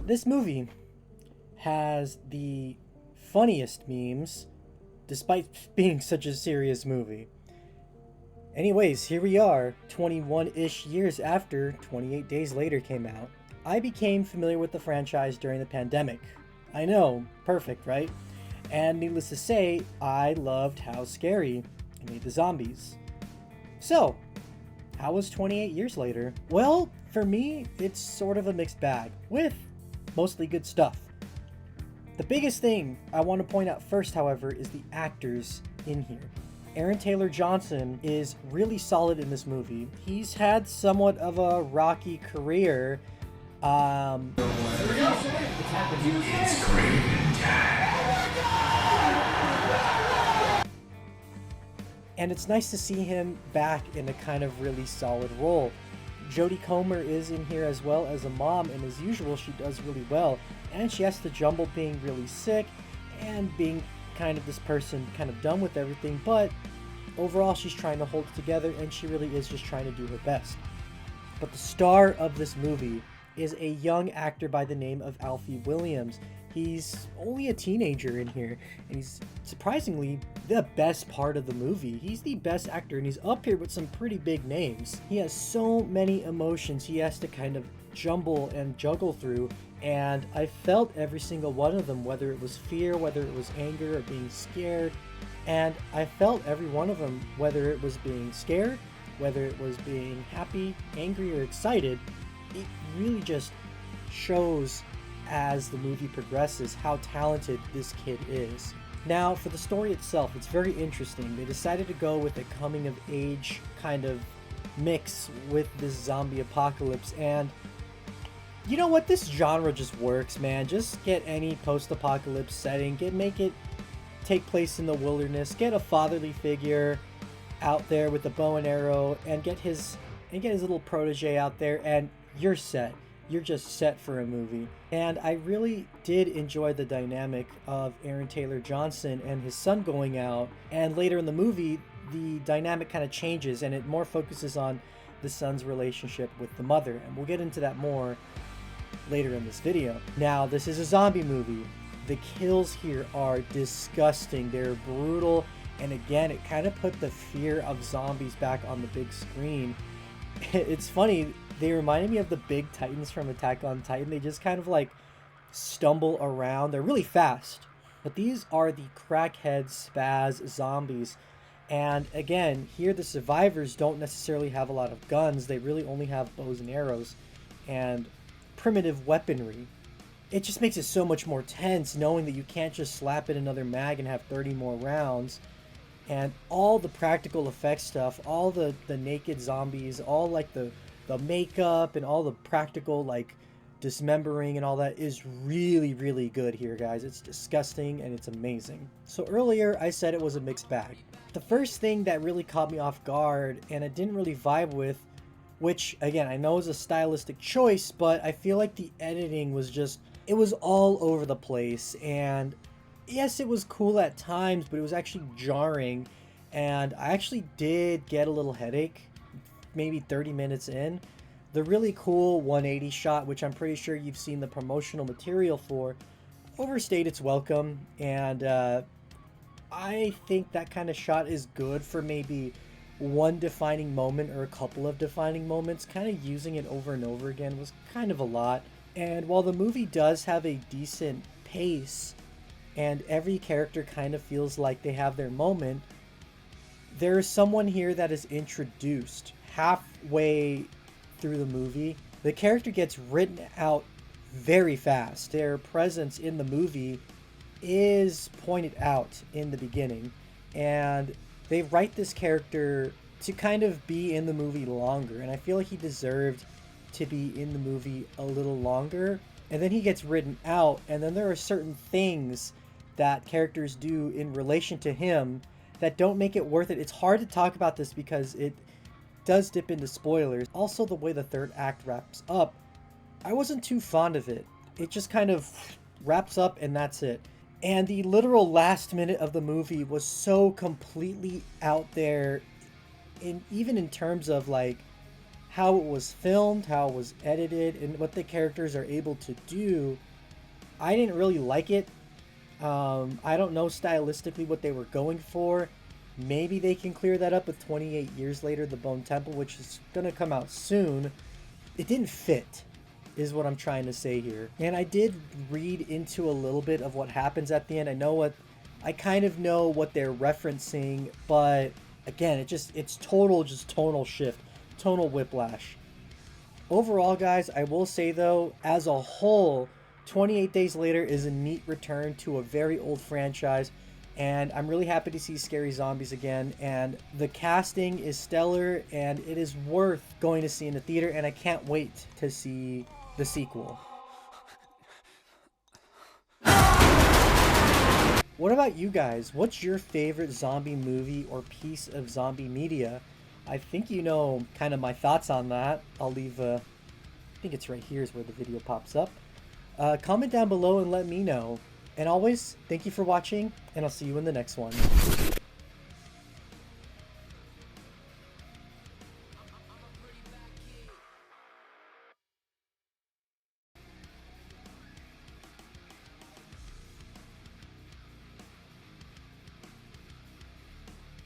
This movie has the funniest memes, despite being such a serious movie. Anyways, here we are, 21-ish years after 28 Days Later came out. I became familiar with the franchise during the pandemic. I know, perfect, right? And needless to say, I loved how scary it made the zombies. So, how was 28 years later? Well, for me, it's sort of a mixed bag, with mostly good stuff. The biggest thing I want to point out first, however, is the actors in here. Aaron Taylor Johnson is really solid in this movie. He's had somewhat of a rocky career. It's Craven time. And it's nice to see him back in a kind of really solid role. Jodie Comer is in here as well as a mom, and as usual, she does really well. And she has to jumble being really sick and being kind of this person kind of done with everything, but overall she's trying to hold it together, and she really is just trying to do her best. But the star of this movie is a young actor by the name of Alfie Williams. He's only a teenager in here, and he's surprisingly the best part of the movie. He's the best actor, and he's up here with some pretty big names. He has so many emotions he has to kind of jumble and juggle through, and I felt every single one of them, whether it was fear, whether it was anger, or being scared. And I felt every one of them, whether it was being scared, whether it was being happy, angry, or excited. It really just shows as the movie progresses how talented this kid is. Now, for the story itself, it's very interesting. They decided to go with a coming of age kind of mix with this zombie apocalypse, and you know what? This genre just works, man. Just get any post-apocalypse setting, make it take place in the wilderness, get a fatherly figure out there with a bow and arrow, and get his little protege out there, and you're set. You're just set for a movie. And I really did enjoy the dynamic of Aaron Taylor Johnson and his son going out, and later in the movie the dynamic kind of changes and it more focuses on the son's relationship with the mother, and we'll get into that more later in this video. Now, this is a zombie movie. The kills here are disgusting. They're brutal, and again, it kind of put the fear of zombies back on the big screen. It's funny, they reminded me of the big titans from Attack on Titan. They just kind of like stumble around. They're really fast, but these are the crackhead spaz zombies. And again, here the survivors don't necessarily have a lot of guns. They really only have bows and arrows and primitive weaponry. It just makes it so much more tense knowing that you can't just slap in another mag and have 30 more rounds. And all the practical effects stuff, all the naked zombies, all like the makeup and all the practical like dismembering and all that is really, really good here, guys. It's disgusting and it's amazing. So earlier I said it was a mixed bag. The first thing that really caught me off guard and I didn't really vibe with, which again I know is a stylistic choice, but I feel like the editing was just, it was all over the place. And yes, it was cool at times, but it was actually jarring, and I actually did get a little headache maybe 30 minutes in. The really cool 180 shot, which I'm pretty sure you've seen the promotional material for, overstayed its welcome, and I think that kind of shot is good for maybe one defining moment or a couple of defining moments. Kind of using it over and over again was kind of a lot. And while the movie does have a decent pace and every character kind of feels like they have their moment, there is someone here that is introduced halfway through the movie. The character gets written out very fast. Their presence in the movie is pointed out in the beginning, and they write this character to kind of be in the movie longer, and I feel like he deserved to be in the movie a little longer. And then he gets written out, and then there are certain things that characters do in relation to him that don't make it worth it. It's hard to talk about this because it does dip into spoilers. Also, the way the third act wraps up, I wasn't too fond of it. It just kind of wraps up and that's it. And the literal last minute of the movie was so completely out there, even in terms of like how it was filmed, how it was edited, and what the characters are able to do, I didn't really like it. I don't know stylistically what they were going for. Maybe they can clear that up with 28 years later, The Bone Temple, which is going to come out soon. It didn't fit, is what I'm trying to say here. And I did read into a little bit of what happens at the end. I kind of know what they're referencing, but again, it's tonal shift, tonal whiplash. Overall, guys, I will say though, as a whole, 28 Days Later is a neat return to a very old franchise, and I'm really happy to see Scary Zombies again, and the casting is stellar, and it is worth going to see in the theater, and I can't wait to see the sequel. What about you guys? What's your favorite zombie movie or piece of zombie media? I think you know kind of my thoughts on that. I'll leave, I think it's right here is where the video pops up. Comment down below and let me know. And always, thank you for watching, and I'll see you in the next one.